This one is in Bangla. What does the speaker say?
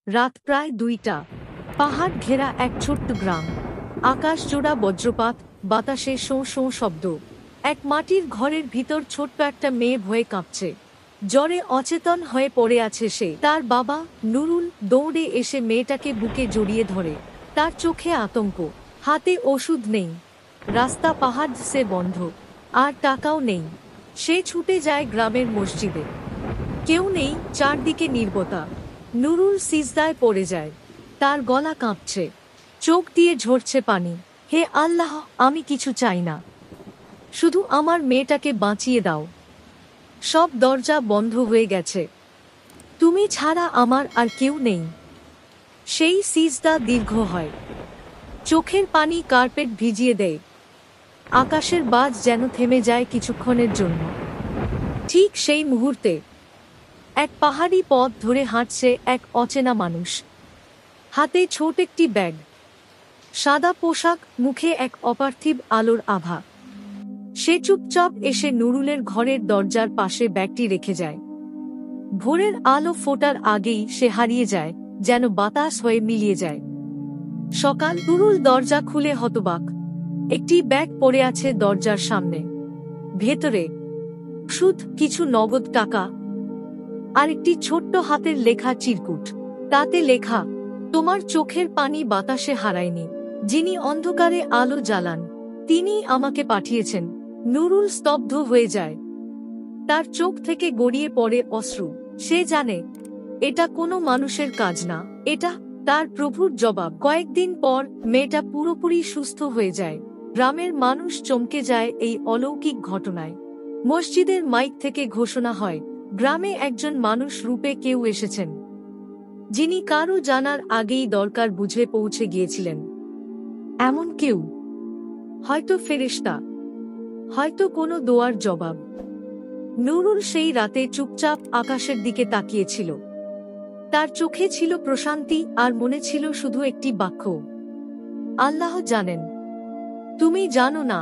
রাত প্রায় 2টা। পাহাড় ঘেরা এক ছোট্ট গ্রাম। আকাশ জোড়া বজ্রপাত, বাতাসে শোঁ শোঁ শব্দ। এক মাটির ঘরের ভিতর ছোট্ট একটা মেয়ে ভয়ে কাঁপছে। জ্বরে অচেতন হয়ে পড়ে আছে সে। তার বাবা নুরুল দৌড়ে এসে মেয়েটাকে বুকে জড়িয়ে ধরে। তার চোখে আতঙ্ক, হাতে ওষুধ নেই, রাস্তা পাহাড় সে বন্ধ, আর টাকাও নেই। সে ছুটে যায় গ্রামের মসজিদে। কেউ নেই, চারদিকে নীরবতা। নুরুল সিজদায় পড়ে যায়। তার গলা কাঁপছে, চোখ দিয়ে ঝরছে পানি। হে আল্লাহ, আমি কিছু চাই না, শুধু আমার মেয়েটাকে বাঁচিয়ে দাও। সব দরজা বন্ধ হয়ে গেছে, তুমি ছাড়া আমার আর কেউ নেই। সেই সিজদা দীর্ঘ হয়, চোখের পানি কার্পেট ভিজিয়ে দেয়। আকাশের বাজ যেন থেমে যায় কিছুক্ষণের জন্য। ঠিক সেই মুহূর্তে এক পাহাড়ি পথ ধরে হাঁটছে এক অচেনা মানুষ। হাতে ছোট একটি ব্যাগ, সাদা পোশাক, মুখে এক অপার্থিব আলোর আভা। সে চুপচাপ এসে নুরুলের ঘরের দরজার পাশে ব্যাগটি রেখে যায়। ভোরের আলো ফোটার আগেই সে হারিয়ে যায়, যেন বাতাস হয়ে মিলিয়ে যায়। সকাল। নুরুল দরজা খুলে হতবাক। একটি ব্যাগ পড়ে আছে দরজার সামনে। ভেতরে সুদ, কিছু নগদ টাকা, আর একটি ছোট্ট হাতের লেখা চিরকুট। তাতে লেখা, তোমার চোখের পানি বাতাসে হারায়নি, যিনি অন্ধকারে আলো জ্বালান, তিনিই আমাকে পাঠিয়েছেন। নুরুল স্তব্ধ হয়ে যায়। তার চোখ থেকে গড়িয়ে পড়ে অশ্রু। সে জানে এটা কোনো মানুষের কাজ না, এটা তার প্রভুর জবাব। কয়েকদিন পর মেয়েটা পুরোপুরি সুস্থ হয়ে যায়। গ্রামের মানুষ চমকে যায় এই অলৌকিক ঘটনায়। মসজিদের মাইক থেকে ঘোষণা হয়, গ্রামে একজন মানুষ রূপে কেউ এসেছেন, যিনি কারো জানার আগেই দরকার বুঝে পৌঁছে গিয়েছিলেন। এমন কেউ, হয়তো ফেরেশতা, হয়তো কোনো দোয়ার জবাব। নুরুল সেই রাতে চুপচাপ আকাশের দিকে তাকিয়েছিল। তার চোখে ছিল প্রশান্তি, আর মনে ছিল শুধু একটি বাক্য, আল্লাহ জানেন। তুমি জানো না